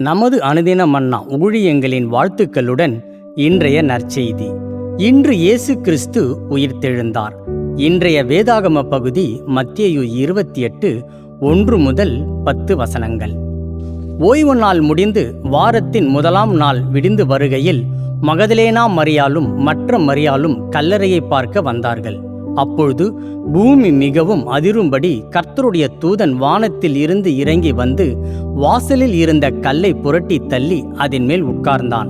நமது அனுதின மன்னா ஊழியங்களின் வாழ்த்துக்களுடன் இன்றைய நற்செய்தி. இன்று இயேசு கிறிஸ்து உயிர்த்தெழுந்தார். இன்றைய வேதாகம பகுதி மத்தேயு 28 1-10 வசனங்கள். ஓய்வு நாள் முடிந்து வாரத்தின் முதலாம் நாள் விடிந்து வருகையில் மகதலேனா மரியாளும் மற்ற மரியாளும் கல்லறையை பார்க்க வந்தார்கள். அப்பொழுது பூமி மிகவும் அதிரும்படி கர்த்தருடைய தூதன் வானத்தில் இருந்து இறங்கி வந்து வாசலில் இருந்த கல்லை புரட்டி தள்ளி அதன் மேல் உட்கார்ந்தான்.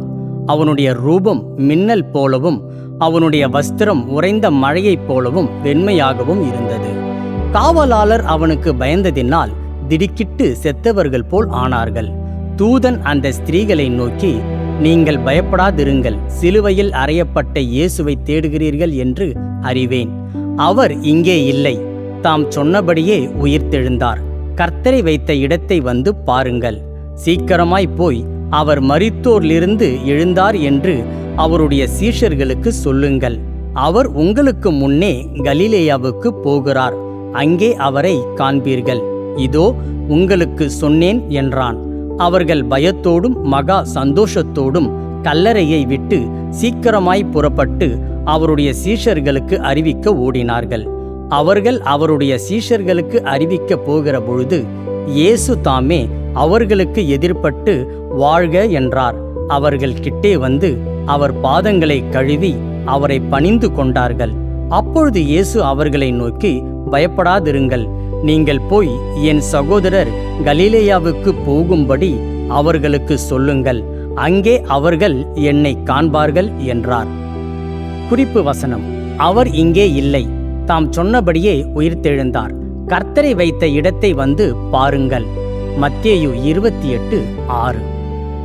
அவனுடைய ரூபம் மின்னல் போலவும் அவனுடைய வஸ்திரம் உறைந்த மழையைப் போலவும் வெண்மையாகவும் இருந்தது. காவலாளர் அவனுக்கு பயந்ததினால் திடுக்கிட்டு செத்தவர்கள் போல் ஆனார்கள். தூதன் அந்த ஸ்திரீகளை நோக்கி, நீங்கள் பயப்படாதிருங்கள், சிலுவையில் அறையப்பட்ட இயேசுவை தேடுகிறீர்கள் என்று அறிவேன். அவர் இங்கே இல்லை, தாம் சொன்னபடியே உயிர்த்தெழுந்தார். கர்த்தரை வைத்த இடத்தை வந்து பாருங்கள். சீக்கிரமாய் போய் அவர் மரித்தோரிலிருந்து எழுந்தார் என்று அவருடைய சீஷர்களுக்கு சொல்லுங்கள். அவர் உங்களுக்கு முன்னே கலிலேயாவுக்கு போகிறார், அங்கே அவரை காண்பீர்கள். இதோ உங்களுக்கு சொன்னேன் என்றான். அவர்கள் பயத்தோடும் மகா சந்தோஷத்தோடும் கல்லறையை விட்டு சீக்கிரமாய் புறப்பட்டு அவருடைய சீஷர்களுக்கு அறிவிக்க ஓடினார்கள். அவர்கள் அவருடைய சீஷர்களுக்கு அறிவிக்க போகிற பொழுது இயேசு தாமே அவர்களுக்கு எதிர்பட்டு வாழ்க என்றார். அவர்கள் கிட்டே வந்து அவர் பாதங்களை கழுவி அவரை பணிந்து கொண்டார்கள். அப்பொழுது இயேசு அவர்களை நோக்கி, பயப்படாதிருங்கள், நீங்கள் போய் என் சகோதரர் கலிலேயாவுக்கு போகும்படி அவர்களுக்கு சொல்லுங்கள், அங்கே அவர்கள் என்னை காண்பார்கள் என்றார். குறிப்பு வசனம்: அவர் இங்கே இல்லை, தாம் சொன்னபடியே உயிர்த்தெழுந்தார். கர்த்தரை வைத்த இடத்தை வந்து பாருங்கள். மத்தேயு 28:6.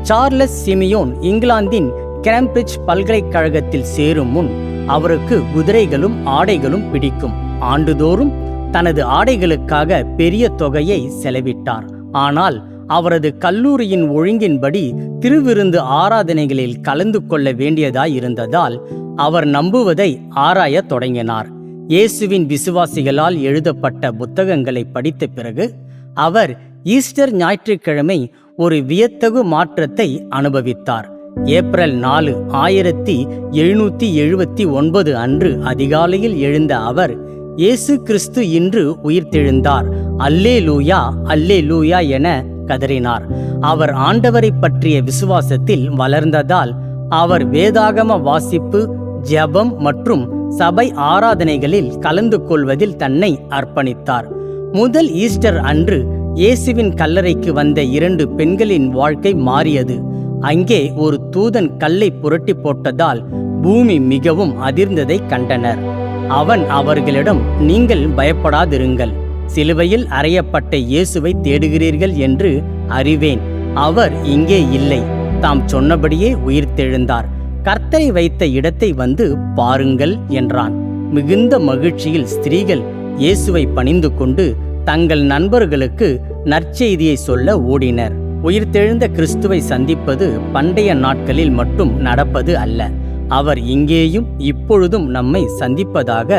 சார்லஸ் சிமியோன் இங்கிலாந்தின் கேம்பிரிட்ஜ் பல்கலைக்கழகத்தில் சேரும் முன் அவருக்கு குதிரைகளும் ஆடைகளும் பிடிக்கும். ஆண்டுதோறும் தனது ஆடைகளுக்காக பெரிய தொகையை செலவிட்டார். ஆனால் அவரது கல்லூரியின் ஒழுங்கின்படி திருவிருந்து ஆராதனைகளில் கலந்து கொள்ள வேண்டியதாயிருந்ததால் அவர் நம்புவதை ஆராயத் தொடங்கினார். இயேசுவின் விசுவாசிகளால் எழுதப்பட்ட புத்தகங்களை படித்த பிறகு அவர் ஈஸ்டர் ஞாயிற்றுக்கிழமை ஒரு வியத்தகு மாற்றத்தை அனுபவித்தார். ஏப்ரல் 4, 1779 அன்று அதிகாலையில் எழுந்த அவர், இயேசு கிறிஸ்து இன்று உயிர்த்தெழுந்தார், அல்லேலூயா அல்லேலூயா என கதறினார். அவர் ஆண்டவரை பற்றிய விசுவாசத்தில் வளர்ந்ததால் அவர் வேதாகம வாசிப்பு, ஜெபம் மற்றும் சபை ஆராதனைகளில் கலந்து கொள்வதில் தன்னை அர்ப்பணித்தார். முதல் ஈஸ்டர் அன்று இயேசுவின் கல்லறைக்கு வந்த 2 பெண்களின் வாழ்க்கை மாறியது. அங்கே ஒரு தூதன் கல்லை புரட்டி போட்டதால் பூமி மிகவும் அதிர்ந்ததை கண்டனர். அவன் அவர்களிடம், நீங்கள் பயப்படாதிருங்கள், சிலுவையில் அறையப்பட்ட இயேசுவை தேடுகிறீர்கள் என்று அறிவேன். அவர் இங்கே இல்லை, தாம் சொன்னபடியே உயிர்த்தெழுந்தார். கர்த்தரை வைத்த இடத்தை வந்து பாருங்கள் என்றான். மிகுந்த மகிழ்ச்சியில் ஸ்திரீகள் இயேசுவை பணிந்து கொண்டு தங்கள் நண்பர்களுக்கு நற்செய்தியை சொல்ல ஓடினர். உயிர்த்தெழுந்த கிறிஸ்துவை சந்திப்பது பண்டைய நாட்களில் மட்டும் நடப்பது அல்ல. அவர் இங்கேயும் இப்பொழுதும் நம்மை சந்திப்பதாக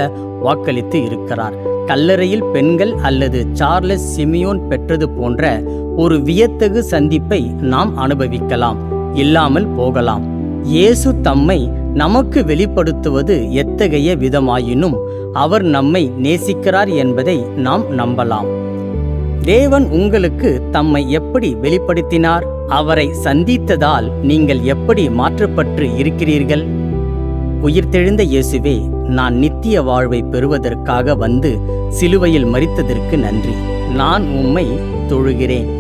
வாக்களித்து இருக்கிறார். கல்லறையில் பெண்கள் அல்லது சார்லஸ் சிமியோன் பெற்றது போன்ற ஒரு வியத்தகு சந்திப்பை நாம் அனுபவிக்கலாம், இல்லாமல் போகலாம். இயேசு தம்மை நமக்கு வெளிப்படுத்துவது எத்தகைய விதமாயினும் அவர் நம்மை நேசிக்கிறார் என்பதை நாம் நம்பலாம். தேவன் உங்களுக்கு தம்மை எப்படி வெளிப்படுத்தினார்? அவரை சந்தித்ததால் நீங்கள் எப்படி மாற்றப்பட்டு இருக்கிறீர்கள்? உயிர்த்தெழுந்த இயேசுவே, நான் நித்திய வாழ்வை பெறுவதற்காக வந்து சிலுவையில் மரித்ததற்கு நன்றி. நான் உம்மை தொழுகிறேன்.